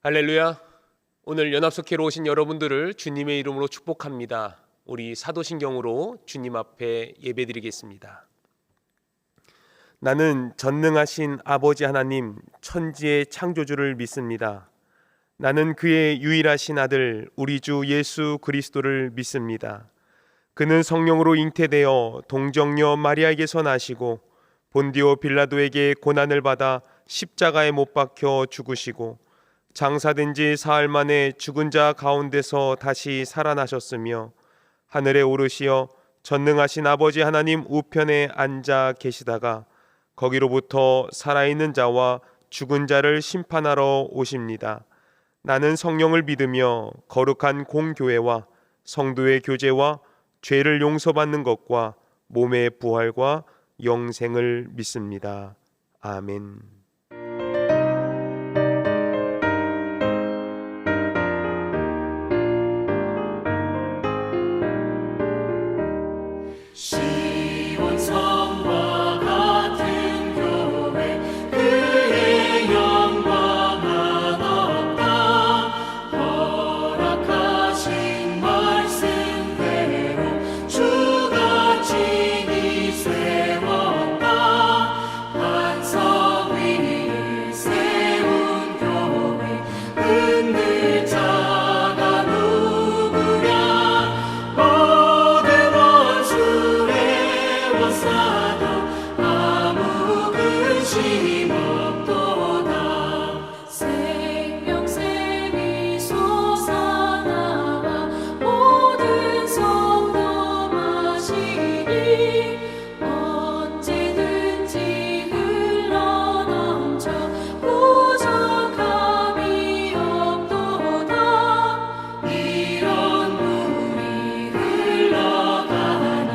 할렐루야. 오늘 연합속회로 오신 여러분들을 주님의 이름으로 축복합니다. 우리 사도신경으로 주님 앞에 예배드리겠습니다. 나는 전능하신 아버지 하나님, 천지의 창조주를 믿습니다. 나는 그의 유일하신 아들 우리 주 예수 그리스도를 믿습니다. 그는 성령으로 잉태되어 동정녀 마리아에게서 나시고 본디오 빌라도에게 고난을 받아 십자가에 못 박혀 죽으시고 장사된 지 사흘 만에 죽은 자 가운데서 다시 살아나셨으며 하늘에 오르시어 전능하신 아버지 하나님 우편에 앉아 계시다가 거기로부터 살아있는 자와 죽은 자를 심판하러 오십니다. 나는 성령을 믿으며 거룩한 공교회와 성도의 교제와 죄를 용서받는 것과 몸의 부활과 영생을 믿습니다. 아멘. 시온성과 같은 교회 그의 영광만 없다. 허락하신 말씀대로 주가 친히 세웠다. 반석 위를 세운 교회 흔들 자가 누구랴. 모든 원수를 에워싸도 아무 근심 없도다. 생명샘이 솟아나와 모든 성도 마시니 언제든지 흘러넘쳐 부족함이 없도다. 이런 물이 흘러가니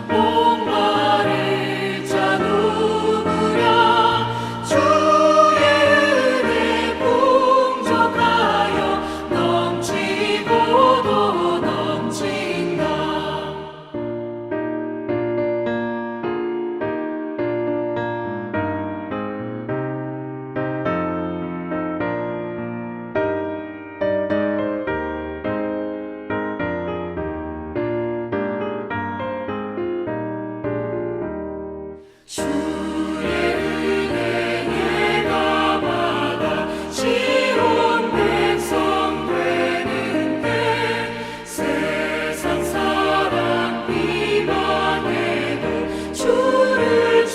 목마를 자 누구랴. 주의 은혜 풍족하여 넘치고도 넘친다. 주의 은혜 내가 받아 지온 백성 되는데 세상 사람 비방해도 주를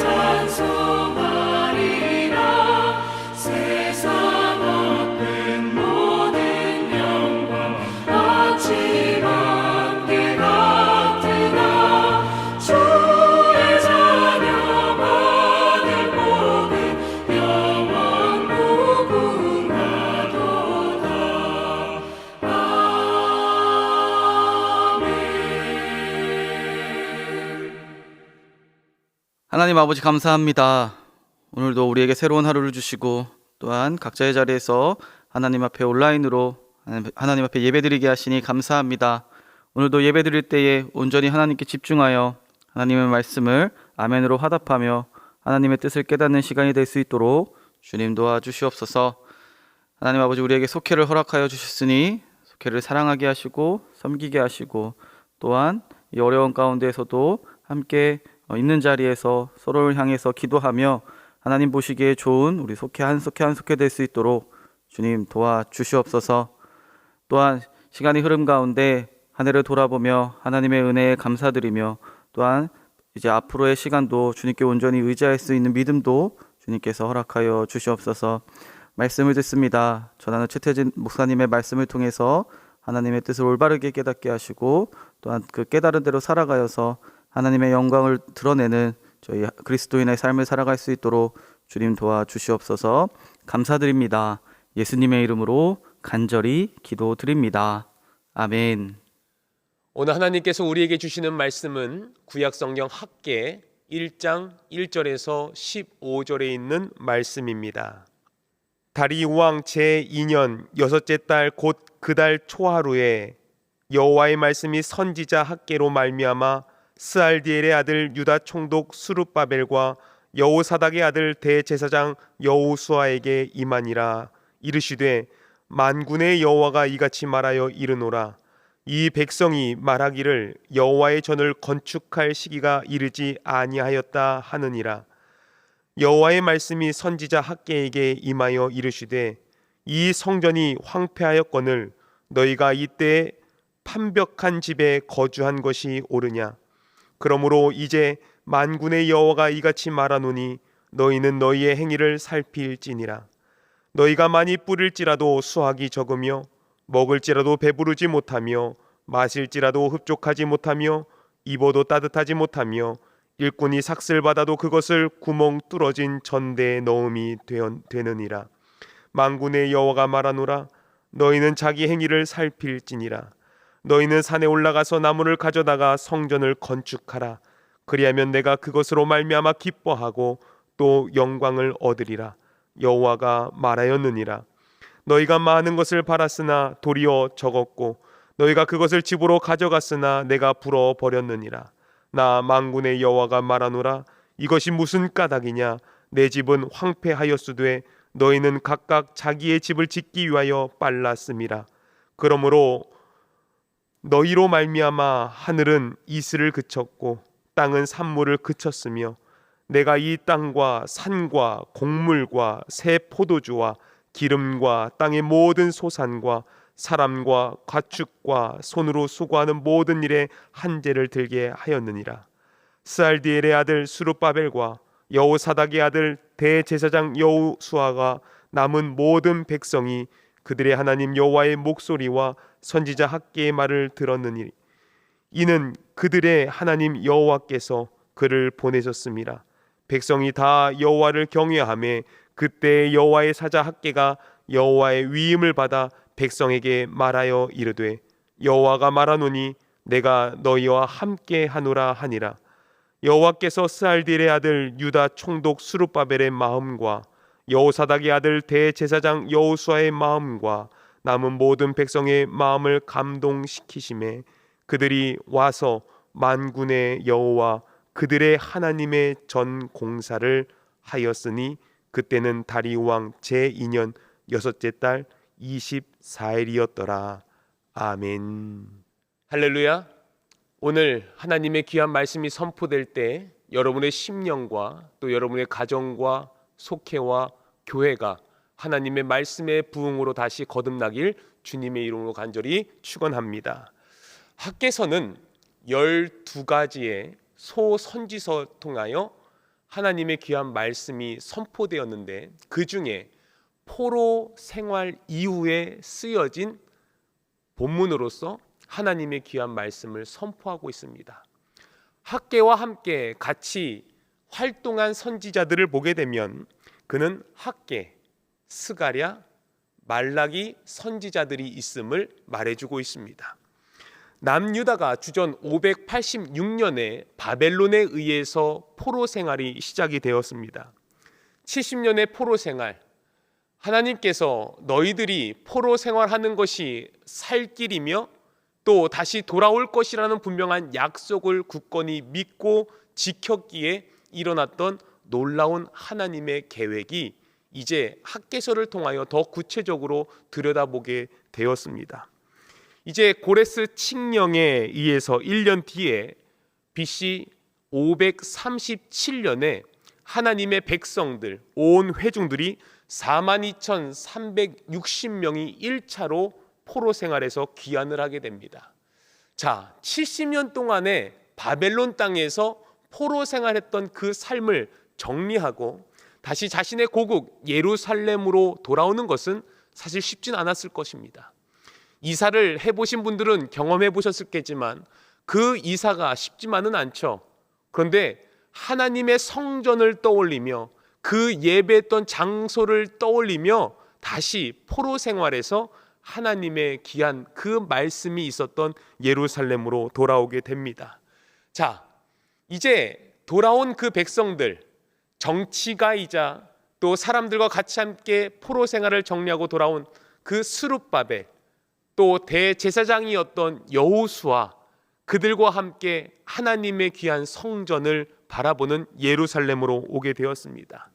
찬송하리라. 세상 얻는 모든 영광 아침 안개 같으나 주의 자녀 받을 복은 영원 무궁하도다. 아멘. 하나님 아버지 감사합니다. 오늘도 우리에게 새로운 하루를 주시고 또한 각자의 자리에서 하나님 앞에 온라인으로 하나님 앞에 예배드리게 하시니 감사합니다. 오늘도 예배드릴 때에 온전히 하나님께 집중하여 하나님의 말씀을 아멘으로 화답하며 하나님의 뜻을 깨닫는 시간이 될 수 있도록 주님 도와주시옵소서. 하나님 아버지 우리에게 속회를 허락하여 주셨으니 속회를 사랑하게 하시고 섬기게 하시고 또한 이 어려운 가운데에서도 함께 있는 자리에서 서로를 향해서 기도하며 하나님 보시기에 좋은 우리 속회 한 속회 될 수 있도록 주님 도와주시옵소서. 또한 시간이 흐름 가운데 한 해를 돌아보며 하나님의 은혜에 감사드리며 또한 이제 앞으로의 시간도 주님께 온전히 의지할 수 있는 믿음도 주님께서 허락하여 주시옵소서. 말씀을 듣습니다. 전하는 최태진 목사님의 말씀을 통해서 하나님의 뜻을 올바르게 깨닫게 하시고 또한 그 깨달은 대로 살아가여서 하나님의 영광을 드러내는 저희 그리스도인의 삶을 살아갈 수 있도록 주님 도와주시옵소서. 감사드립니다. 예수님의 이름으로 간절히 기도드립니다. 아멘. 오늘 하나님께서 우리에게 주시는 말씀은 구약성경 학개 1장 1절에서 15절에 있는 말씀입니다. 다리우왕 제2년 여섯째 달 곧 그 달 초하루에 여호와의 말씀이 선지자 학개로 말미암아 스알디엘의 아들 유다 총독 수룹바벨과 여호사닥의 아들 대제사장 여호수아에게 임하니라. 이르시되 만군의 여호와가 이같이 말하여 이르노라. 이 백성이 말하기를 여호와의 전을 건축할 시기가 이르지 아니하였다 하느니라. 여호와의 말씀이 선지자 학개에게 임하여 이르시되 이 성전이 황폐하였거늘 너희가 이때에 판벽한 집에 거주한 것이 옳으냐. 그러므로 이제 만군의 여호와가 이같이 말하노니 너희는 너희의 행위를 살필지니라. 너희가 많이 뿌릴지라도 수확이 적으며 먹을지라도 배부르지 못하며 마실지라도 흡족하지 못하며 입어도 따뜻하지 못하며 일꾼이 삭슬 받아도 그것을 구멍 뚫어진 전대에 넣음이 되느니라. 만군의 여호와가 말하노라. 너희는 자기 행위를 살필지니라. 너희는 산에 올라가서 나무를 가져다가 성전을 건축하라. 그리하면 내가 그것으로 말미암아 기뻐하고 또 영광을 얻으리라. 여호와가 말하였느니라. 너희가 많은 것을 팔았으나 도리어 적었고 너희가 그것을 집으로 가져갔으나 내가 불어 버렸느니라. 나 만군의 여호와가 말하노라. 이것이 무슨 까닭이냐. 내 집은 황폐하였으되 너희는 각각 자기의 집을 짓기 위하여 빨랐음이라. 그러므로 너희로 말미암아 하늘은 이슬을 그쳤고 땅은 산물을 그쳤으며 내가 이 땅과 산과 곡물과 새 포도주와 기름과 땅의 모든 소산과 사람과 가축과 손으로 수고하는 모든 일에 한재를 들게 하였느니라. 스알디엘의 아들 스룹바벨과 여호사닥의 아들 대제사장 여호수아가 남은 모든 백성이 그들의 하나님 여호와의 목소리와 선지자 학개의 말을 들었느니 이는 그들의 하나님 여호와께서 그를 보내셨습니다. 백성이 다 여호와를 경외하며 그때 여호와의 사자 학개가 여호와의 위임을 받아 백성에게 말하여 이르되 여호와가 말하노니 내가 너희와 함께 하노라 하니라. 여호와께서 스알디엘의 아들 유다 총독 스룹바벨의 마음과 여호사닥의 아들 대제사장 여호수아의 마음과 남은 모든 백성의 마음을 감동시키심에 그들이 와서 만군의 여호와 그들의 하나님의 전 공사를 하였으니 그때는 다리 왕 제2년 6째 달 24일이었더라. 아멘. 할렐루야. 오늘 하나님의 귀한 말씀이 선포될 때 여러분의 심령과 또 여러분의 가정과 속회와 교회가 하나님의 말씀의 부흥으로 다시 거듭나길 주님의 이름으로 간절히 축원합니다. 학개서는 12가지의 소선지서 통하여 하나님의 귀한 말씀이 선포되었는데 그 중에 포로 생활 이후에 쓰여진 본문으로서 하나님의 귀한 말씀을 선포하고 있습니다. 학개와 함께 같이 활동한 선지자들을 보게 되면 그는 학개, 스가랴, 말라기 선지자들이 있음을 말해주고 있습니다. 남유다가 주전 586년에 바벨론에 의해서 포로 생활이 시작이 되었습니다. 70년의 포로 생활, 하나님께서 너희들이 포로 생활하는 것이 살 길이며 또 다시 돌아올 것이라는 분명한 약속을 굳건히 믿고 지켰기에 일어났던 놀라운 하나님의 계획이 이제 학개서를 통하여 더 구체적으로 들여다보게 되었습니다. 이제 고레스 칙령에 의해서 1년 뒤에 BC 537년에 하나님의 백성들 온 회중들이 42,360명이 1차로 포로 생활에서 귀환을 하게 됩니다. 자, 70년 동안에 바벨론 땅에서 포로 생활했던 그 삶을 정리하고 다시 자신의 고국 예루살렘으로 돌아오는 것은 사실 쉽진 않았을 것입니다. 이사를 해보신 분들은 경험해 보셨겠지만 그 이사가 쉽지만은 않죠. 그런데 하나님의 성전을 떠올리며 그 예배했던 장소를 떠올리며 다시 포로 생활에서 하나님의 귀한 그 말씀이 있었던 예루살렘으로 돌아오게 됩니다. 자, 이제 돌아온 그 백성들, 정치가이자 또 사람들과 같이 함께 포로 생활을 정리하고 돌아온 그 스룹바벨, 또 대제사장이었던 여호수아, 그들과 함께 하나님의 귀한 성전을 바라보는 예루살렘으로 오게 되었습니다.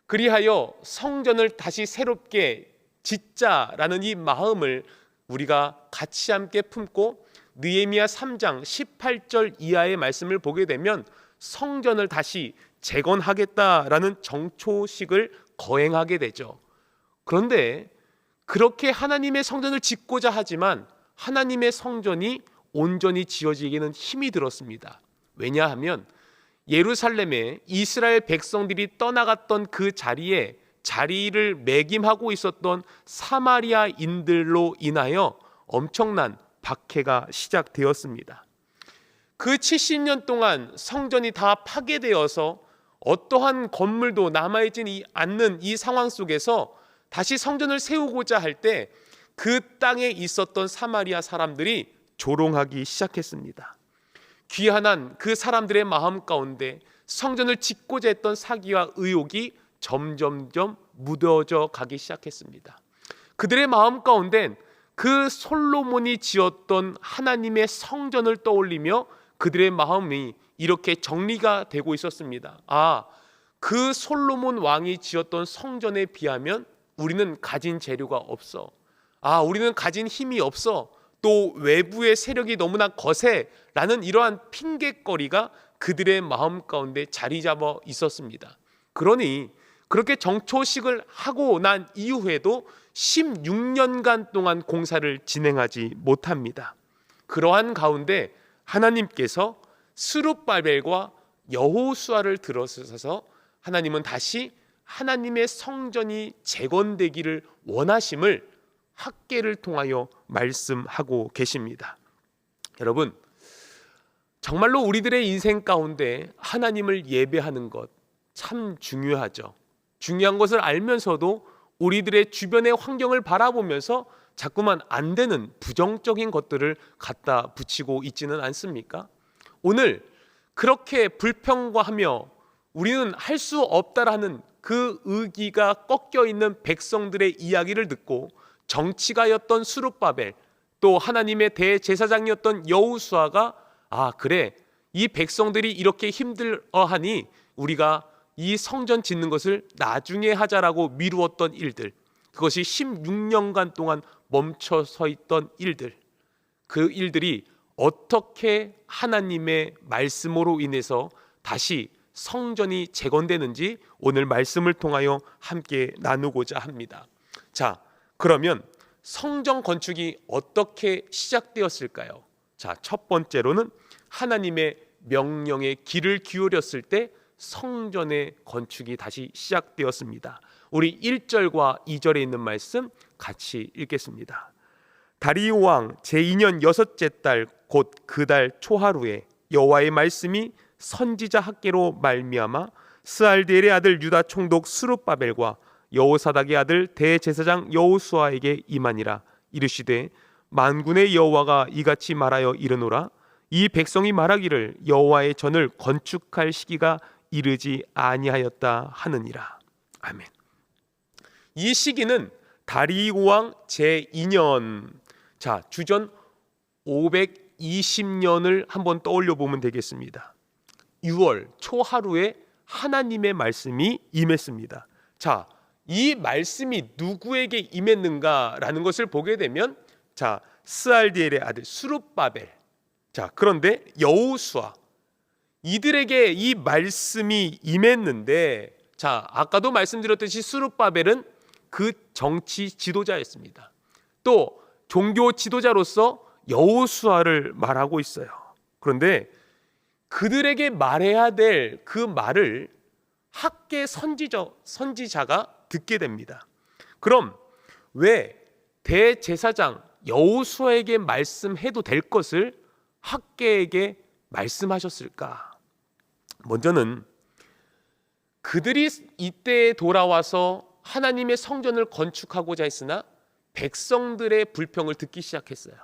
그리하여 성전을 다시 새롭게 짓자라는 이 마음을 우리가 같이 함께 품고 느헤미야 3장 18절 이하의 말씀을 보게 되면 성전을 다시 재건하겠다라는 정초식을 거행하게 되죠. 그런데 그렇게 하나님의 성전을 짓고자 하지만 하나님의 성전이 온전히 지어지기에는 힘이 들었습니다. 왜냐하면 예루살렘에 이스라엘 백성들이 떠나갔던 그 자리에 자리를 매김하고 있었던 사마리아인들로 인하여 엄청난 박해가 시작되었습니다. 그 70년 동안 성전이 다 파괴되어서 어떠한 건물도 남아있지 않는 이 상황 속에서 다시 성전을 세우고자 할 때 그 땅에 있었던 사마리아 사람들이 조롱하기 시작했습니다. 귀환한 그 사람들의 마음 가운데 성전을 짓고자 했던 사기와 의욕이 점점점 묻어져 가기 시작했습니다. 그들의 마음 가운데 그 솔로몬이 지었던 하나님의 성전을 떠올리며 그들의 마음이 이렇게 정리가 되고 있었습니다. 그 솔로몬 왕이 지었던 성전에 비하면 우리는 가진 재료가 없어. 우리는 가진 힘이 없어. 또 외부의 세력이 너무나 거세라는 이러한 핑계거리가 그들의 마음 가운데 자리 잡아 있었습니다. 그러니 그렇게 정초식을 하고 난 이후에도 16년간 동안 공사를 진행하지 못합니다. 그러한 가운데 하나님께서 스룹바벨과 여호수아를 들어서서 하나님은 다시 하나님의 성전이 재건되기를 원하심을 학개를 통하여 말씀하고 계십니다. 여러분, 정말로 우리들의 인생 가운데 하나님을 예배하는 것 참 중요하죠. 중요한 것을 알면서도 우리들의 주변의 환경을 바라보면서 자꾸만 안 되는 부정적인 것들을 갖다 붙이고 있지는 않습니까? 오늘 그렇게 불평과하며 우리는 할 수 없다라는 그 의기가 꺾여 있는 백성들의 이야기를 듣고 정치가였던 스룹바벨, 또 하나님의 대제사장이었던 여호수아가 그래, 이 백성들이 이렇게 힘들어하니 우리가 이 성전 짓는 것을 나중에 하자라고 미루었던 일들, 그것이 16년간 동안 멈춰 서 있던 일들, 그 일들이 어떻게 하나님의 말씀으로 인해서 다시 성전이 재건되는지 오늘 말씀을 통하여 함께 나누고자 합니다. 자, 그러면 성전 건축이 어떻게 시작되었을까요? 자, 첫 번째로는 하나님의 명령에 귀를 기울였을 때 성전의 건축이 다시 시작되었습니다. 우리 1절과 2절에 있는 말씀 같이 읽겠습니다. 다리오 왕 제2년 여섯째 달 곧 그 달 초하루에 여호와의 말씀이 선지자 학개로 말미암아 스알디엘의 아들 유다 총독 스룹바벨과 여호사닥의 아들 대제사장 여호수아에게 임하니라. 이르시되 만군의 여호와가 이같이 말하여 이르노라. 이 백성이 말하기를 여호와의 전을 건축할 시기가 이르지 아니하였다 하느니라. 아멘. 이 시기는 다리오 왕 제2년, 자, 주전 520년을 한번 떠올려 보면 되겠습니다. 6월 초하루에 하나님의 말씀이 임했습니다. 자, 이 말씀이 누구에게 임했는가라는 것을 보게 되면, 자, 스알디엘의 아들 스룹바벨, 자, 그런데 여호수아, 이들에게 이 말씀이 임했는데, 자, 아까도 말씀드렸듯이 스룹바벨은 그 정치 지도자였습니다. 또 종교 지도자로서 여호수아를 말하고 있어요. 그런데 그들에게 말해야 될 그 말을 학개 선지자가 듣게 됩니다. 그럼 왜 대제사장 여호수아에게 말씀해도 될 것을 학개에게 말씀하셨을까? 먼저는 그들이 이때에 돌아와서 하나님의 성전을 건축하고자 했으나 백성들의 불평을 듣기 시작했어요.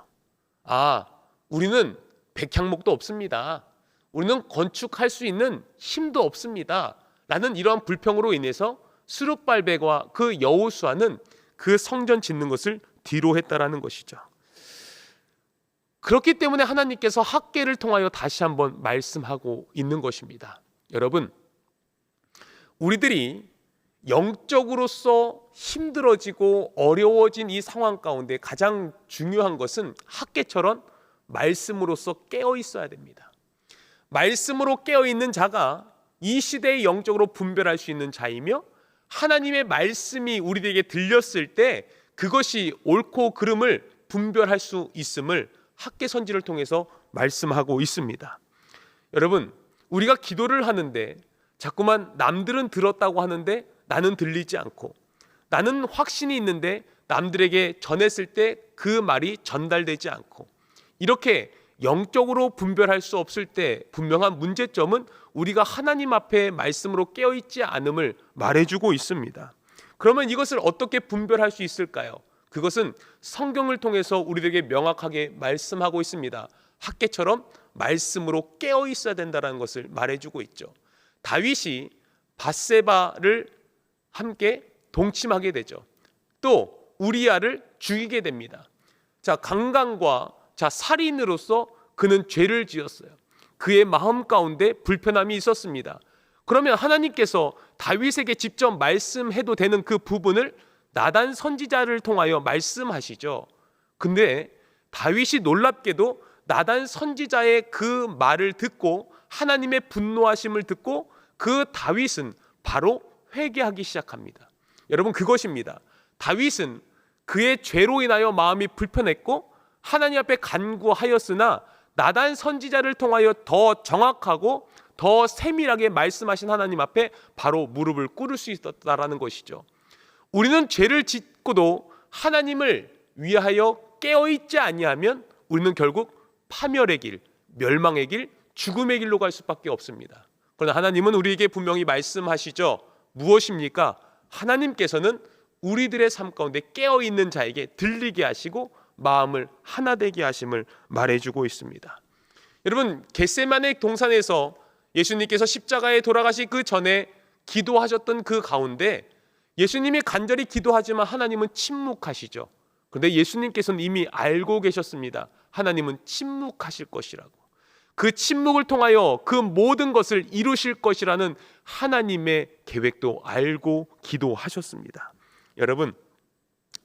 우리는 백향목도 없습니다. 우리는 건축할 수 있는 힘도 없습니다. 라는 이러한 불평으로 인해서 스룹발벨과 그 여호수아는 그 성전 짓는 것을 뒤로 했다라는 것이죠. 그렇기 때문에 하나님께서 학개를 통하여 다시 한번 말씀하고 있는 것입니다. 여러분, 우리들이 영적으로서 힘들어지고 어려워진 이 상황 가운데 가장 중요한 것은 학개처럼 말씀으로서 깨어 있어야 됩니다. 말씀으로 깨어 있는 자가 이 시대의 영적으로 분별할 수 있는 자이며, 하나님의 말씀이 우리에게 들렸을 때 그것이 옳고 그름을 분별할 수 있음을 학개 선지를 통해서 말씀하고 있습니다. 여러분, 우리가 기도를 하는데 자꾸만 남들은 들었다고 하는데 나는 들리지 않고, 나는 확신이 있는데 남들에게 전했을 때 그 말이 전달되지 않고, 이렇게 영적으로 분별할 수 없을 때 분명한 문제점은 우리가 하나님 앞에 말씀으로 깨어있지 않음을 말해주고 있습니다. 그러면 이것을 어떻게 분별할 수 있을까요? 그것은 성경을 통해서 우리에게 명확하게 말씀하고 있습니다. 학개처럼 말씀으로 깨어 있어야 된다는 것을 말해주고 있죠. 다윗이 밧세바를 함께 동침하게 되죠. 또 우리아를 죽이게 됩니다. 자, 강간과 살인으로서 그는 죄를 지었어요. 그의 마음 가운데 불편함이 있었습니다. 그러면 하나님께서 다윗에게 직접 말씀해도 되는 그 부분을 나단 선지자를 통하여 말씀하시죠. 근데 다윗이 놀랍게도 나단 선지자의 그 말을 듣고 하나님의 분노하심을 듣고 그 다윗은 바로 회개하기 시작합니다. 여러분, 그것입니다. 다윗은 그의 죄로 인하여 마음이 불편했고 하나님 앞에 간구하였으나 나단 선지자를 통하여 더 정확하고 더 세밀하게 말씀하신 하나님 앞에 바로 무릎을 꿇을 수 있었다라는 것이죠. 우리는 죄를 짓고도 하나님을 위하여 깨어있지 아니하면 우리는 결국 파멸의 길, 멸망의 길, 죽음의 길로 갈 수밖에 없습니다. 그러나 하나님은 우리에게 분명히 말씀하시죠. 무엇입니까? 하나님께서는 우리들의 삶 가운데 깨어있는 자에게 들리게 하시고 마음을 하나 되게 하심을 말해주고 있습니다. 여러분, 겟세마네 동산에서 예수님께서 십자가에 돌아가시 그 전에 기도하셨던 그 가운데 예수님이 간절히 기도하지만 하나님은 침묵하시죠. 그런데 예수님께서는 이미 알고 계셨습니다. 하나님은 침묵하실 것이라고. 그 침묵을 통하여 그 모든 것을 이루실 것이라는 하나님의 계획도 알고 기도하셨습니다. 여러분,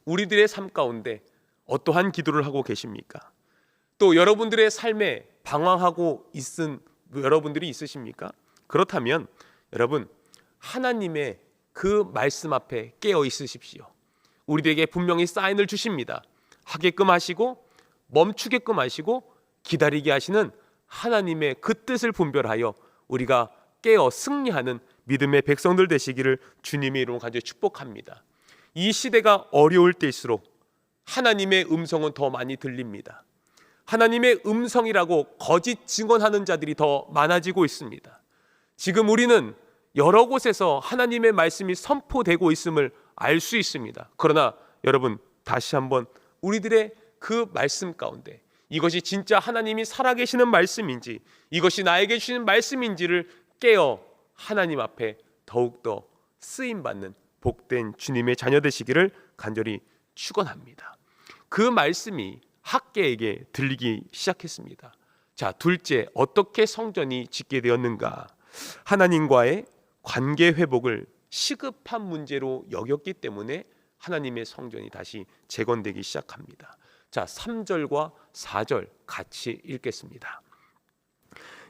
우리들의 삶 가운데 어떠한 기도를 하고 계십니까? 또 여러분들의 삶에 방황하고 있은 여러분들이 있으십니까? 그렇다면 여러분, 하나님의 그 말씀 앞에 깨어 있으십시오. 우리에게 분명히 사인을 주십니다. 하게끔 하시고 멈추게끔 하시고 기다리게 하시는 하나님의 그 뜻을 분별하여 우리가 깨어 승리하는 믿음의 백성들 되시기를 주님의 이름으로 간절히 축복합니다. 이 시대가 어려울 때일수록 하나님의 음성은 더 많이 들립니다. 하나님의 음성이라고 거짓 증언하는 자들이 더 많아지고 있습니다. 지금 우리는 여러 곳에서 하나님의 말씀이 선포되고 있음을 알 수 있습니다. 그러나 여러분, 다시 한번 우리들의 그 말씀 가운데 이것이 진짜 하나님이 살아계시는 말씀인지, 이것이 나에게 주시는 말씀인지를 깨어 하나님 앞에 더욱더 쓰임받는 복된 주님의 자녀 되시기를 간절히 축원합니다. 그 말씀이 학개에게 들리기 시작했습니다. 자, 둘째, 어떻게 성전이 짓게 되었는가? 하나님과의 관계 회복을 시급한 문제로 여겼기 때문에 하나님의 성전이 다시 재건되기 시작합니다. 자, 3절과 4절 같이 읽겠습니다.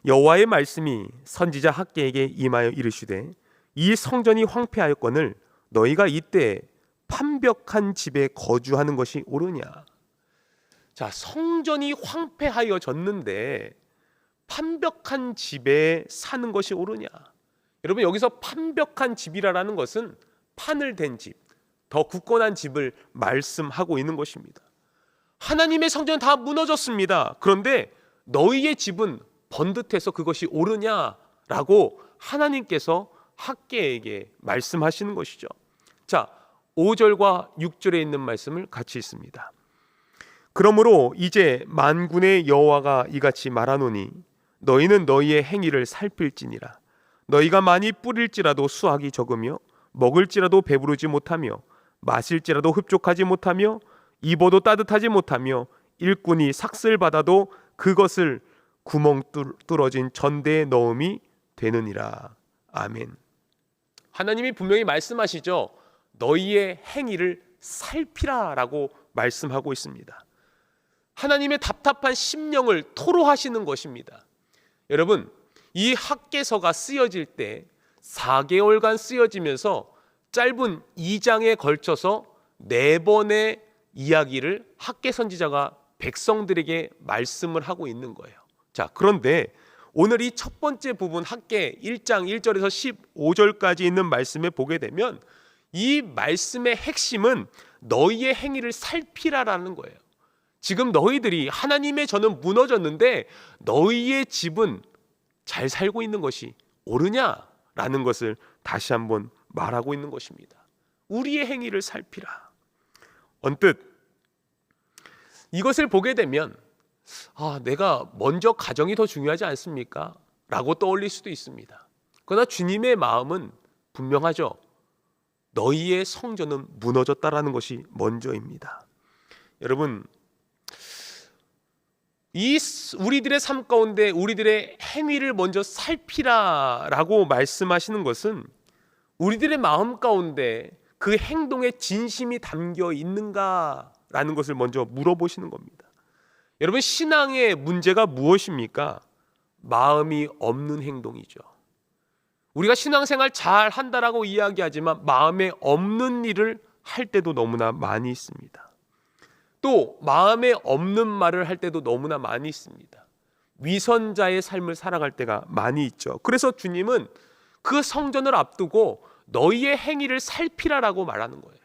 여호와의 말씀이 선지자 학개에게 임하여 이르시되, 이 성전이 황폐하였거늘 너희가 이때 판벽한 집에 거주하는 것이 옳으냐? 자, 성전이 황폐하여졌는데 판벽한 집에 사는 것이 옳으냐? 여러분, 여기서 판벽한 집이라는 것은 판을 댄 집, 더 굳건한 집을 말씀하고 있는 것입니다. 하나님의 성전 다 무너졌습니다. 그런데 너희의 집은 번듯해서 그것이 옳으냐라고 하나님께서 학개에게 말씀하시는 것이죠. 자, 5절과 6절에 있는 말씀을 같이 읽습니다. 그러므로 이제 만군의 여호와가 이같이 말하노니 너희는 너희의 행위를 살필지니라. 너희가 많이 뿌릴지라도 수확이 적으며 먹을지라도 배부르지 못하며 마실지라도 흡족하지 못하며 입어도 따뜻하지 못하며 일꾼이 삭슬 받아도 그것을 구멍 뚫어진 전대에 넣음이 되느니라. 아멘. 하나님이 분명히 말씀하시죠. 너희의 행위를 살피라라고 말씀하고 있습니다. 하나님의 답답한 심령을 토로하시는 것입니다. 여러분, 이 학개서가 쓰여질 때 4개월간 쓰여지면서 짧은 2장에 걸쳐서 4번의 이야기를 학개 선지자가 백성들에게 말씀을 하고 있는 거예요. 자, 그런데 오늘 이 첫 번째 부분 학개 1장 1절에서 15절까지 있는 말씀에 보게 되면 이 말씀의 핵심은 너희의 행위를 살피라라는 거예요. 지금 너희들이 하나님의 전은 무너졌는데 너희의 집은 잘 살고 있는 것이 옳으냐라는 것을 다시 한번 말하고 있는 것입니다. 우리의 행위를 살피라. 언뜻 이것을 보게 되면 내가 먼저 가정이 더 중요하지 않습니까? 라고 떠올릴 수도 있습니다. 그러나 주님의 마음은 분명하죠. 너희의 성전은 무너졌다라는 것이 먼저입니다. 여러분, 우리들의 삶 가운데 우리들의 행위를 먼저 살피라라고 말씀하시는 것은 우리들의 마음 가운데 그 행동에 진심이 담겨 있는가라는 것을 먼저 물어보시는 겁니다. 여러분, 신앙의 문제가 무엇입니까? 마음이 없는 행동이죠. 우리가 신앙생활 잘 한다라고 이야기하지만 마음에 없는 일을 할 때도 너무나 많이 있습니다. 또 마음에 없는 말을 할 때도 너무나 많이 있습니다. 위선자의 삶을 살아갈 때가 많이 있죠. 그래서 주님은 그 성전을 앞두고 너희의 행위를 살피라라고 말하는 거예요.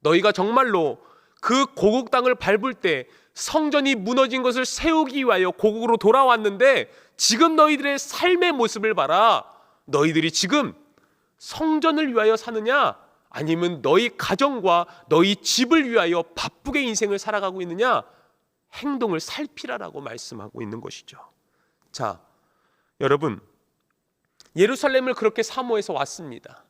너희가 정말로 그 고국 땅을 밟을 때 성전이 무너진 것을 세우기 위하여 고국으로 돌아왔는데 지금 너희들의 삶의 모습을 봐라. 너희들이 지금 성전을 위하여 사느냐? 아니면 너희 가정과 너희 집을 위하여 바쁘게 인생을 살아가고 있느냐? 행동을 살피라라고 말씀하고 있는 것이죠. 자, 여러분, 예루살렘을 그렇게 사모해서 왔습니다.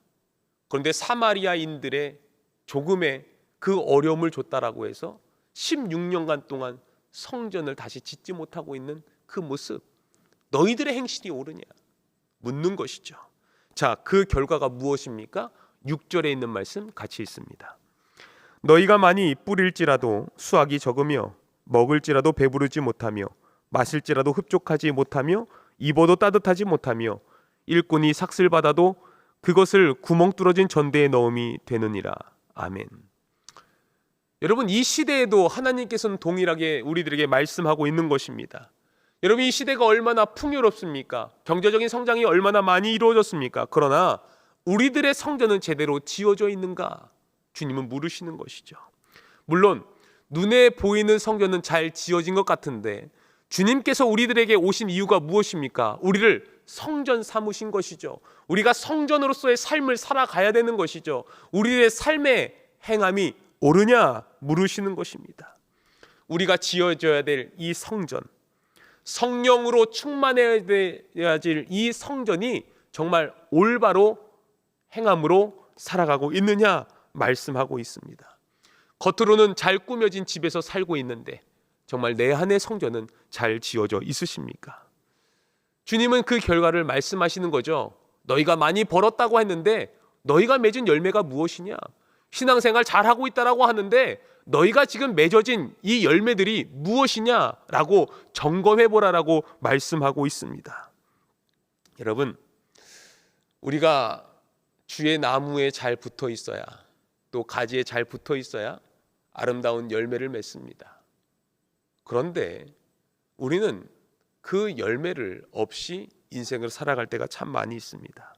그런데 사마리아인들의 조금의 그 어려움을 줬다라고 해서 16년간 동안 성전을 다시 짓지 못하고 있는 그 모습, 너희들의 행실이 옳으냐? 묻는 것이죠. 자, 그 결과가 무엇입니까? 6절에 있는 말씀 같이 읽습니다. 너희가 많이 뿌릴지라도 수확이 적으며 먹을지라도 배부르지 못하며 마실지라도 흡족하지 못하며 입어도 따뜻하지 못하며 일꾼이 삭슬 받아도 그것을 구멍 뚫어진 전대에 넣음이 되느니라. 아멘. 여러분, 이 시대에도 하나님께서는 동일하게 우리들에게 말씀하고 있는 것입니다. 여러분, 이 시대가 얼마나 풍요롭습니까? 경제적인 성장이 얼마나 많이 이루어졌습니까? 그러나 우리들의 성전은 제대로 지어져 있는가? 주님은 물으시는 것이죠. 물론 눈에 보이는 성전은 잘 지어진 것 같은데 주님께서 우리들에게 오신 이유가 무엇입니까? 우리를 성전 삼으신 것이죠. 우리가 성전으로서의 삶을 살아가야 되는 것이죠. 우리의 삶의 행함이 옳으냐 물으시는 것입니다. 우리가 지어져야 될 이 성전, 성령으로 충만해야 될 이 성전이 정말 올바로 행함으로 살아가고 있느냐 말씀하고 있습니다. 겉으로는 잘 꾸며진 집에서 살고 있는데 정말 내 안의 성전은 잘 지어져 있으십니까? 주님은 그 결과를 말씀하시는 거죠. 너희가 많이 벌었다고 했는데 너희가 맺은 열매가 무엇이냐? 신앙생활 잘하고 있다라고 하는데 너희가 지금 맺어진 이 열매들이 무엇이냐라고 점검해보라라고 말씀하고 있습니다. 여러분, 우리가 주의 나무에 잘 붙어 있어야, 또 가지에 잘 붙어 있어야 아름다운 열매를 맺습니다. 그런데 우리는 그 열매를 없이 인생을 살아갈 때가 참 많이 있습니다.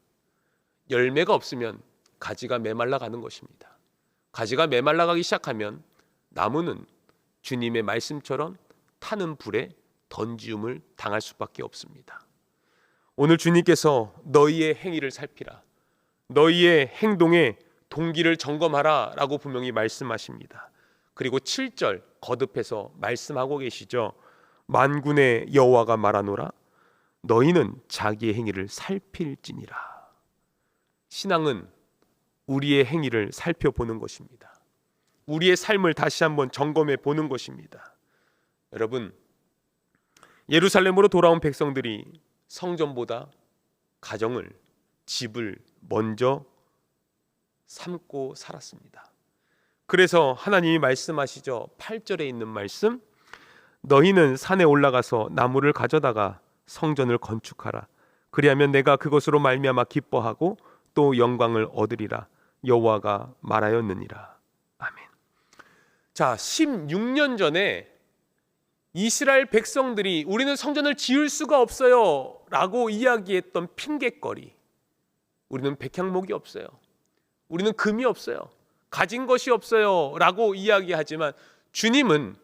열매가 없으면 가지가 메말라 가는 것입니다. 가지가 메말라 가기 시작하면 나무는 주님의 말씀처럼 타는 불에 던지움을 당할 수밖에 없습니다. 오늘 주님께서 너희의 행위를 살피라, 너희의 행동의 동기를 점검하라 라고 분명히 말씀하십니다. 그리고 7절 거듭해서 말씀하고 계시죠. 만군의 여호와가 말하노라 너희는 자기의 행위를 살필지니라. 신앙은 우리의 행위를 살펴보는 것입니다. 우리의 삶을 다시 한번 점검해 보는 것입니다. 여러분, 예루살렘으로 돌아온 백성들이 성전보다 가정을, 집을 먼저 삼고 살았습니다. 그래서 하나님이 말씀하시죠. 8절에 있는 말씀, 너희는 산에 올라가서 나무를 가져다가 성전을 건축하라. 그리하면 내가 그것으로 말미암아 기뻐하고 또 영광을 얻으리라. 여호와가 말하였느니라. 아멘. 자, 16년 전에 이스라엘 백성들이 우리는 성전을 지을 수가 없어요 라고 이야기했던 핑계거리, 우리는 백향목이 없어요, 우리는 금이 없어요, 가진 것이 없어요 라고 이야기하지만 주님은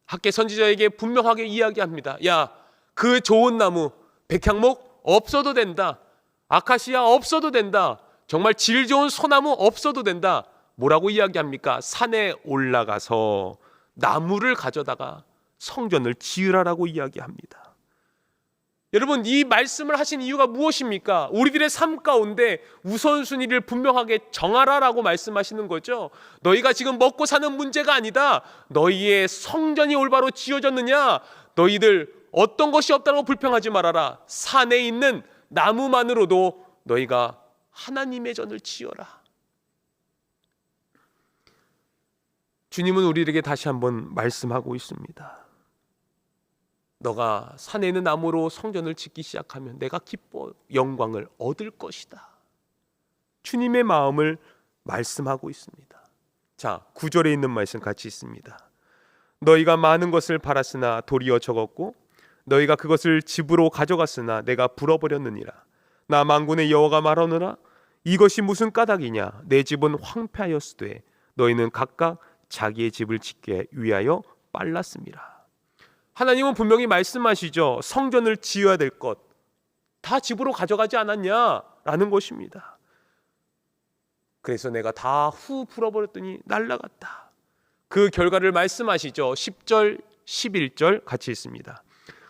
학계 선지자에게 분명하게 이야기합니다. 야, 그 좋은 나무 백향목 없어도 된다, 아카시아 없어도 된다, 정말 질 좋은 소나무 없어도 된다. 뭐라고 이야기합니까? 산에 올라가서 나무를 가져다가 성전을 지으라라고 이야기합니다. 여러분, 이 말씀을 하신 이유가 무엇입니까? 우리들의 삶 가운데 우선순위를 분명하게 정하라라고 말씀하시는 거죠. 너희가 지금 먹고 사는 문제가 아니다. 너희의 성전이 올바로 지어졌느냐? 너희들 어떤 것이 없다고 불평하지 말아라. 산에 있는 나무만으로도 너희가 하나님의 전을 지어라. 주님은 우리에게 다시 한번 말씀하고 있습니다. 너가 산에 있는 나무로 성전을 짓기 시작하면 내가 기뻐 영광을 얻을 것이다. 주님의 마음을 말씀하고 있습니다. 자, 9절에 있는 말씀 같이 있습니다. 너희가 많은 것을 팔았으나 도리어 적었고 너희가 그것을 집으로 가져갔으나 내가 불어버렸느니라. 나 만군의 여호와가 말하노라. 이것이 무슨 까닭이냐? 내 집은 황폐하였으되 너희는 각각 자기의 집을 짓기 위하여 빨랐습니다. 하나님은 분명히 말씀하시죠. 성전을 지어야 될 것 다 집으로 가져가지 않았냐라는 것입니다. 그래서 내가 다 후 불어버렸더니 날라갔다. 그 결과를 말씀하시죠. 10절 11절 같이 있습니다.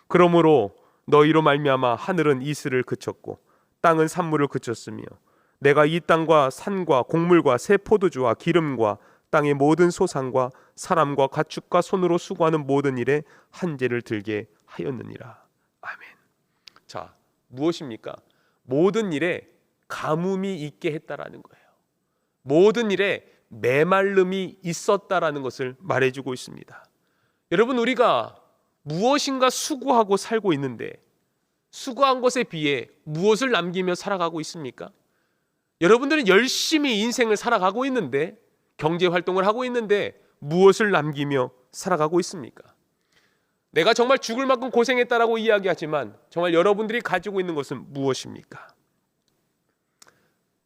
그러므로 너희로 말미암아 하늘은 이슬을 그쳤고 땅은 산물을 그쳤으며 내가 이 땅과 산과 곡물과 새 포도주와 기름과 땅의 모든 소산과 사람과 가축과 손으로 수고하는 모든 일에 한재를 들게 하였느니라. 아멘. 자, 무엇입니까? 모든 일에 가뭄이 있게 했다라는 거예요. 모든 일에 메말름이 있었다라는 것을 말해주고 있습니다. 여러분, 우리가 무엇인가 수고하고 살고 있는데 수고한 것에 비해 무엇을 남기며 살아가고 있습니까? 여러분들은 열심히 인생을 살아가고 있는데, 경제 활동을 하고 있는데 무엇을 남기며 살아가고 있습니까? 내가 정말 죽을 만큼 고생했다라고 이야기하지만 정말 여러분들이 가지고 있는 것은 무엇입니까?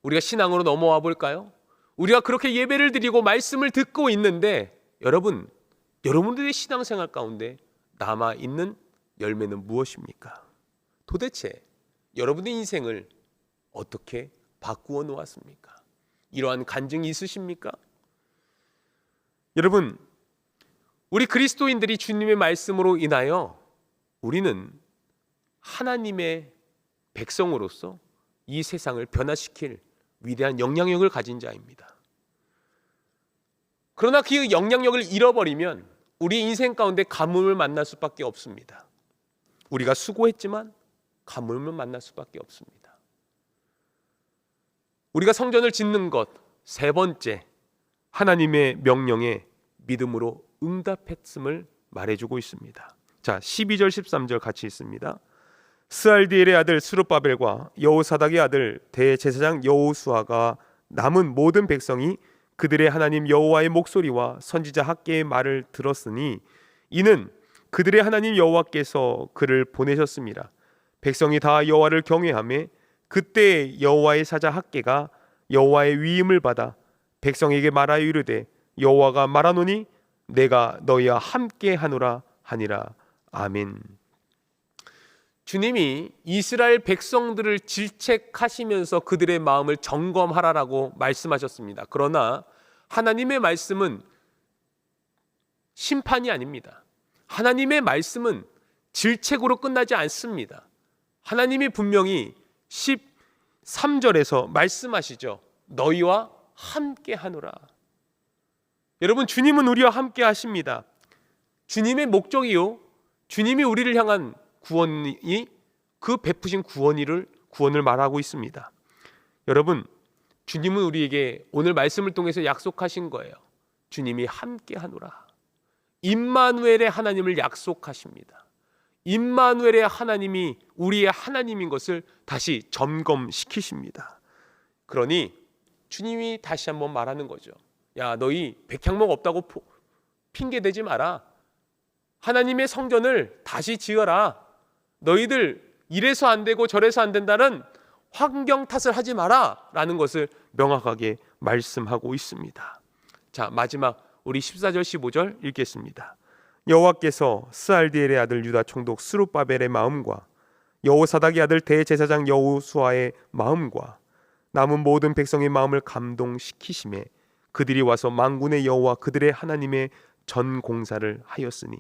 우리가 신앙으로 넘어와 볼까요? 우리가 그렇게 예배를 드리고 말씀을 듣고 있는데 여러분들의 신앙생활 가운데 남아있는 열매는 무엇입니까? 도대체 여러분의 인생을 어떻게 바꾸어 놓았습니까? 이러한 간증이 있으십니까? 여러분, 우리 그리스도인들이 주님의 말씀으로 인하여 우리는 하나님의 백성으로서 이 세상을 변화시킬 위대한 영향력을 가진 자입니다. 그러나 그 영향력을 잃어버리면 우리 인생 가운데 가뭄을 만날 수밖에 없습니다. 우리가 수고했지만 가뭄을 만날 수밖에 없습니다. 우리가 성전을 짓는 것, 세 번째, 하나님의 명령에 믿음으로 응답했음을 말해주고 있습니다. 자, 12절 13절 같이 있습니다. 스알디엘의 아들 스룹바벨과 여호사닥의 아들 대제사장 여호수아가 남은 모든 백성이 그들의 하나님 여호와의 목소리와 선지자 학개의 말을 들었으니 이는 그들의 하나님 여호와께서 그를 보내셨습니다. 백성이 다 여호와를 경외하며 그때 여호와의 사자 학개가 여호와의 위임을 받아 백성에게 말하여 이르되 여호와가 말하노니 내가 너희와 함께 하노라 하니라. 아멘. 주님이 이스라엘 백성들을 질책하시면서 그들의 마음을 점검하라라고 말씀하셨습니다. 그러나 하나님의 말씀은 심판이 아닙니다. 하나님의 말씀은 질책으로 끝나지 않습니다. 하나님이 분명히 13절에서 말씀하시죠. 너희와 함께 하노라. 여러분, 주님은 우리와 함께 하십니다. 주님의 목적이요, 주님이 우리를 향한 구원이 그 베푸신 구원을 말하고 있습니다. 여러분, 주님은 우리에게 오늘 말씀을 통해서 약속하신 거예요. 주님이 함께 하노라. 임마누엘의 하나님을 약속하십니다. 임마누엘의 하나님이 우리의 하나님인 것을 다시 점검시키십니다. 그러니 주님이 다시 한번 말하는 거죠. 야, 너희 백향목 없다고 핑계대지 마라. 하나님의 성전을 다시 지어라. 너희들 이래서 안 되고 저래서 안 된다는 환경 탓을 하지 마라 라는 것을 명확하게 말씀하고 있습니다. 자, 마지막 우리 14절 15절 읽겠습니다. 여호와께서 스알디엘의 아들 유다 총독 스룹바벨의 마음과 여호사닥의 아들 대제사장 여호수아의 마음과 남은 모든 백성의 마음을 감동시키심에 그들이 와서 만군의 여호와 그들의 하나님의 전 공사를 하였으니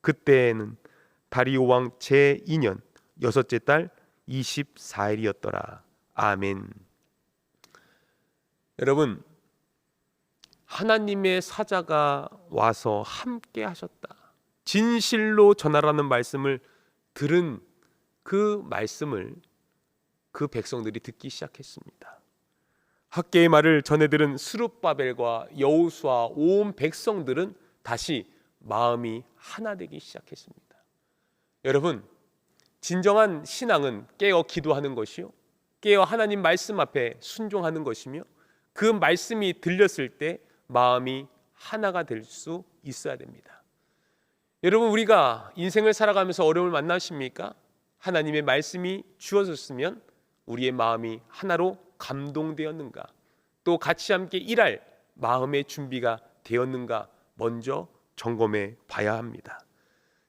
그때에는 다리오 왕 제2년 여섯째 달 24일이었더라. 아멘. 여러분, 하나님의 사자가 와서 함께 하셨다. 진실로 전하라는 말씀을 들은 그 말씀을 그 백성들이 듣기 시작했습니다. 학개의 말을 전해 들은 스룹바벨과 여호수아 온 백성들은 다시 마음이 하나 되기 시작했습니다. 여러분, 진정한 신앙은 깨어 기도하는 것이요, 깨어 하나님 말씀 앞에 순종하는 것이며 그 말씀이 들렸을 때 마음이 하나가 될 수 있어야 됩니다. 여러분, 우리가 인생을 살아가면서 어려움을 만나십니까? 하나님의 말씀이 주어졌으면 우리의 마음이 하나로 감동되었는가, 또 같이 함께 일할 마음의 준비가 되었는가 먼저 점검해 봐야 합니다.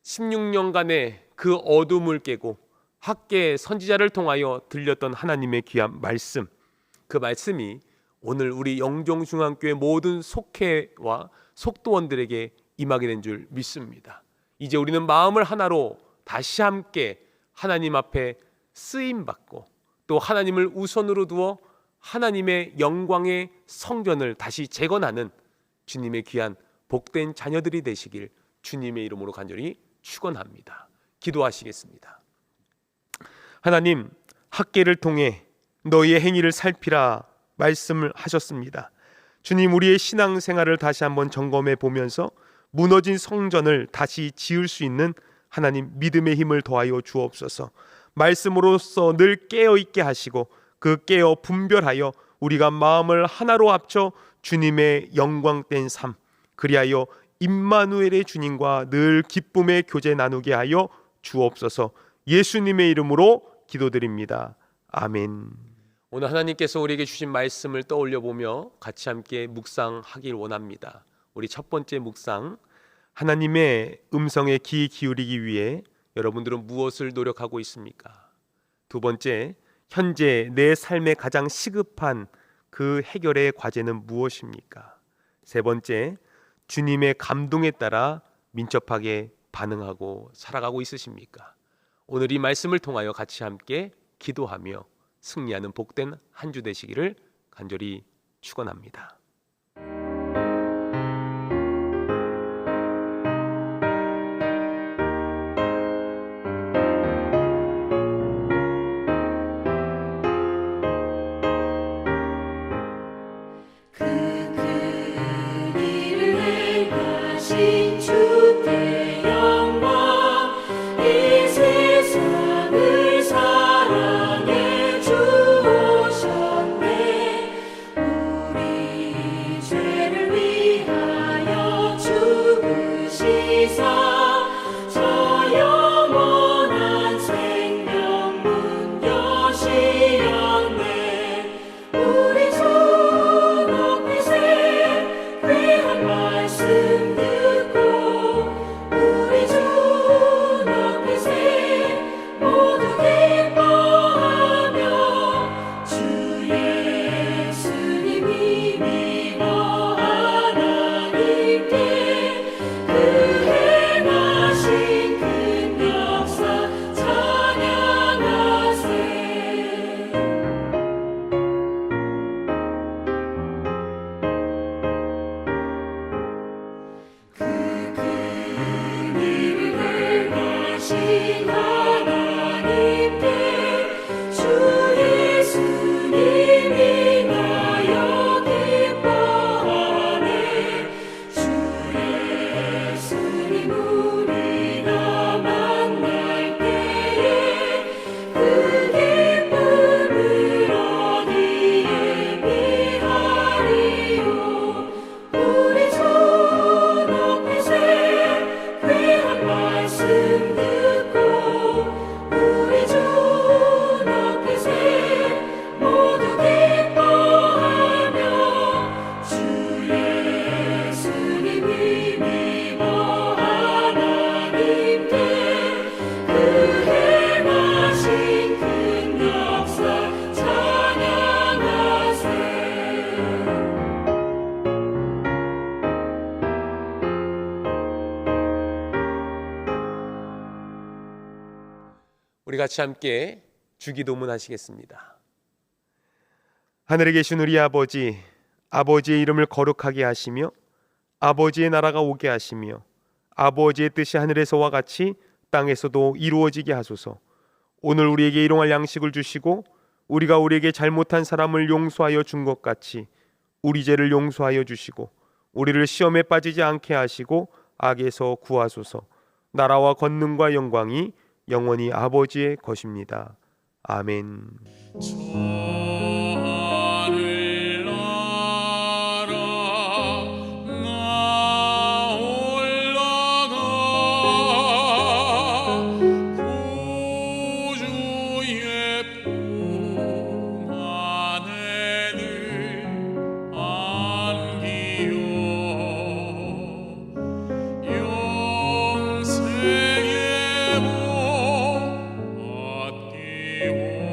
16년간의 그 어둠을 깨고 학개 선지자를 통하여 들렸던 하나님의 귀한 말씀, 그 말씀이 오늘 우리 영종중앙교회 모든 속회와 속도원들에게 임하게 된 줄 믿습니다. 이제 우리는 마음을 하나로 다시 함께 하나님 앞에 쓰임받고 또 하나님을 우선으로 두어 하나님의 영광의 성전을 다시 재건하는 주님의 귀한 복된 자녀들이 되시길 주님의 이름으로 간절히 축원합니다. 기도하시겠습니다. 하나님, 학개를 통해 너희의 행위를 살피라 말씀을 하셨습니다. 주님, 우리의 신앙생활을 다시 한번 점검해 보면서 무너진 성전을 다시 지을 수 있는 하나님 믿음의 힘을 더하여 주옵소서. 말씀으로써 늘 깨어있게 하시고 그 깨어 분별하여 우리가 마음을 하나로 합쳐 주님의 영광된 삶, 그리하여 임마누엘의 주님과 늘 기쁨의 교제 나누게 하여 주옵소서. 예수님의 이름으로 기도드립니다. 아멘. 오늘 하나님께서 우리에게 주신 말씀을 떠올려 보며 같이 함께 묵상하길 원합니다. 우리 첫 번째 묵상, 하나님의 음성에 귀 기울이기 위해 여러분들은 무엇을 노력하고 있습니까? 두 번째, 현재 내 삶에 가장 시급한 그 해결의 과제는 무엇입니까? 세 번째, 주님의 감동에 따라 민첩하게 반응하고 살아가고 있으십니까? 오늘 이 말씀을 통하여 같이 함께 기도하며 승리하는 복된 한 주 되시기를 간절히 축원합니다. 우리 우리 같이 함께 주기도문 하시겠습니다. 하늘에 계신 우리 아버지, 아버지의 이름을 거룩하게 하시며 아버지의 나라가 오게 하시며 아버지의 뜻이 하늘에서와 같이 땅에서도 이루어지게 하소서. 오늘 우리에게 일용할 양식을 주시고 우리가 우리에게 잘못한 사람을 용서하여 준 것 같이 우리 죄를 용서하여 주시고 우리를 시험에 빠지지 않게 하시고 악에서 구하소서. 나라와 권능과 영광이 영원히 아버지의 것입니다. 아멘. 하늘 나라 나 올라가 구주의 품 안에 늘 안기요 영생의 복 받기오